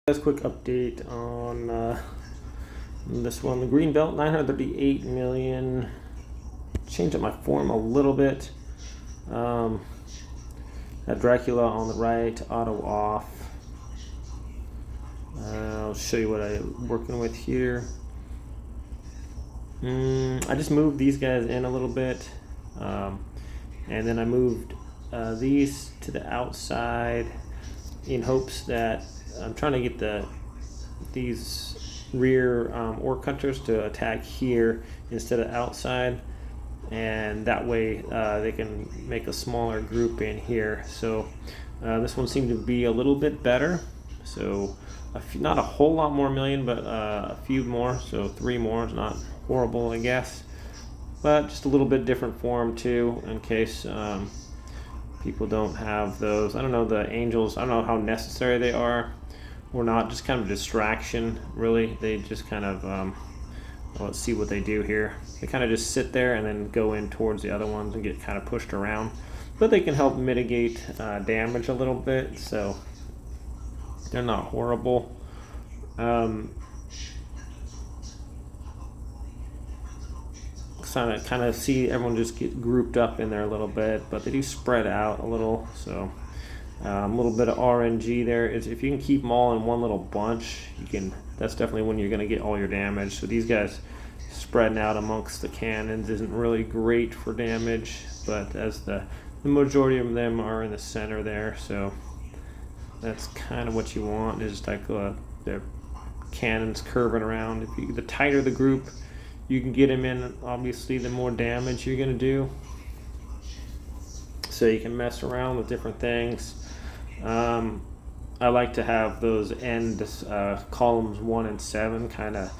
Guys, quick update on this one. The Greenbelt, 938 million. Change up my form a little bit. That Dracula on the right, auto off. I'll show you what I'm working with here. I just moved these guys in a little bit, and then I moved these to the outside in hopes that I'm trying to get these rear ore cutters to attack here instead of outside, and that way they can make a smaller group in here. So this one seemed to be a little bit better, so not a whole lot more million, but a few more, so 3 more is not horrible, I guess, but just a little bit different form too, in case people don't have those. I don't know, the angels, I don't know how necessary they are or not, just kind of a distraction really. They just kind of well, let's see what they do here. They kind of just sit there and then go in towards the other ones and get kind of pushed around, but they can help mitigate damage a little bit, so they're not horrible. Kind of see everyone just get grouped up in there a little bit, but they do spread out a little, so a little bit of RNG there. Is if you can keep them all in one little bunch, you can. That's definitely when you're going to get all your damage. So these guys spreading out amongst the cannons isn't really great for damage, but as the majority of them are in the center there, so that's kind of what you want, is like the cannons curving around. The tighter the group you can get them in, obviously the more damage you're going to do, so you can mess around with different things. I like to have those end columns 1 and 7 kind of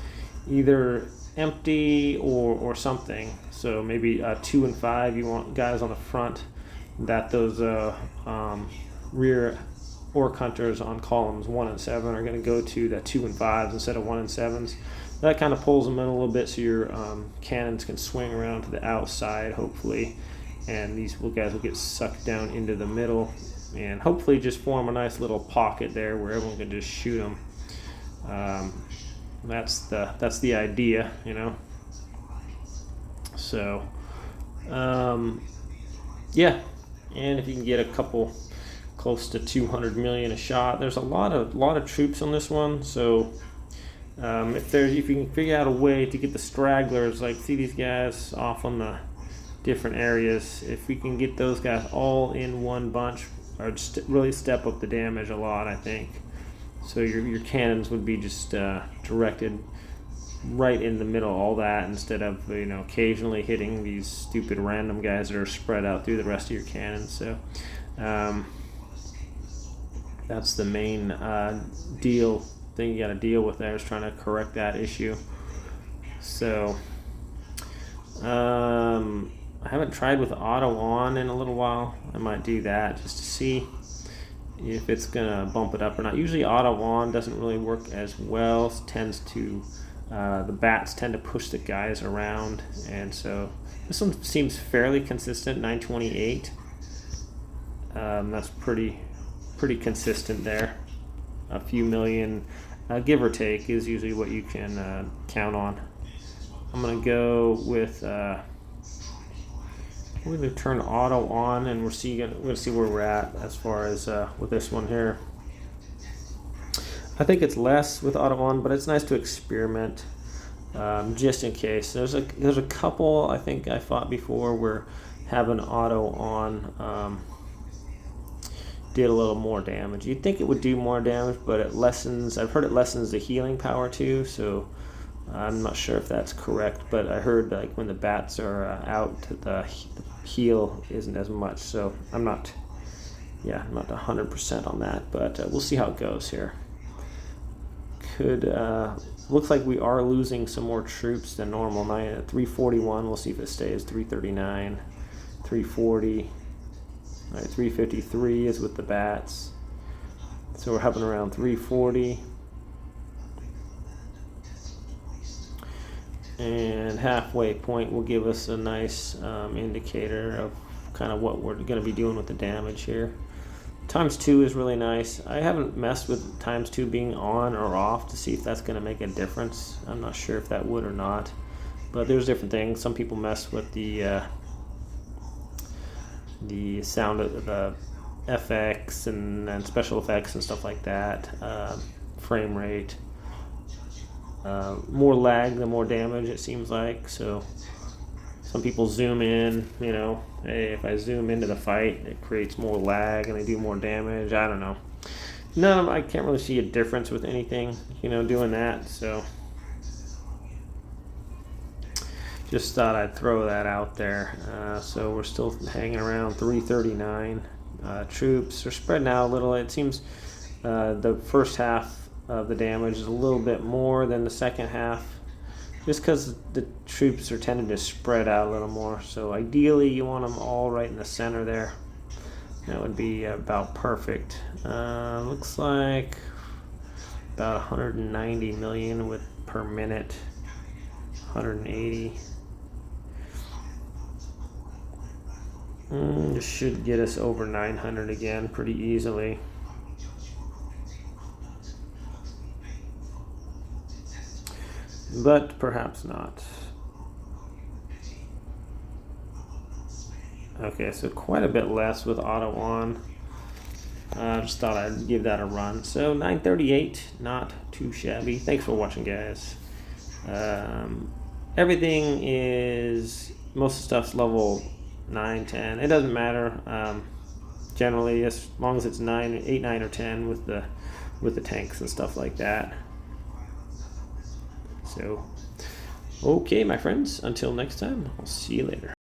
either empty or something. So maybe 2 and 5, you want guys on the front that those rear ore hunters on columns 1 and 7 are going to go to that 2 and 5s instead of 1 and 7s. That kind of pulls them in a little bit, so your cannons can swing around to the outside, hopefully, and these guys will get sucked down into the middle, and hopefully just form a nice little pocket there where everyone can just shoot them. That's the idea, you know. So, yeah, and if you can get a couple close to 200 million a shot, there's a lot of troops on this one, so. If you can figure out a way to get the stragglers, like see these guys off on the different areas, if we can get those guys all in one bunch, or just really step up the damage a lot, I think. So your cannons would be just directed right in the middle, all that, instead of occasionally hitting these stupid random guys that are spread out through the rest of your cannons. So that's the main thing you got to deal with there, is trying to correct that issue. So I haven't tried with auto on in a little while. I might do that just to see if it's gonna bump it up or not. Usually auto on doesn't really work as well. The bats tend to push the guys around, and so this one seems fairly consistent. 928. That's pretty consistent there. A few million, give or take, is usually what you can count on. I'm gonna go with we're gonna turn auto on, and we're gonna see where we're at as far as with this one here. I think it's less with auto on, but it's nice to experiment just in case. There's a couple I think I fought before where having auto on did a little more damage. You'd think it would do more damage, but I've heard it lessens the healing power too, so I'm not sure if that's correct, but I heard like when the bats are out, the heal isn't as much, so I'm not 100% on that, but we'll see how it goes here. Looks like we are losing some more troops than normal. 341, we'll see if it stays. 339, 340. All right, 353 is with the bats. So we're hovering around 340. And halfway point will give us a nice indicator of kind of what we're going to be doing with the damage here. ×2 is really nice. I haven't messed with ×2 being on or off to see if that's going to make a difference. I'm not sure if that would or not, but there's different things. Some people mess with the sound of the FX and special effects and stuff like that. Frame rate. More lag, the more damage, it seems like. So some people zoom in, you know, hey, if I zoom into the fight, it creates more lag and they do more damage. I don't know. No, I can't really see a difference with anything, you know, doing that. So just thought I'd throw that out there. So we're still hanging around 339. Troops are spreading out a little. It seems the first half of the damage is a little bit more than the second half, just because the troops are tending to spread out a little more. So ideally you want them all right in the center there. That would be about perfect. Looks like about 190 million with per minute, 180. This should get us over 900 again pretty easily. But perhaps not. Okay, so quite a bit less with auto on. Just thought I'd give that a run. So 938, not too shabby. Thanks for watching, guys. Everything is, most of the stuff's level 9, 10. It doesn't matter. Generally, as long as it's 9, 8, 9, or 10 with the tanks and stuff like that. So, okay, my friends, until next time, I'll see you later.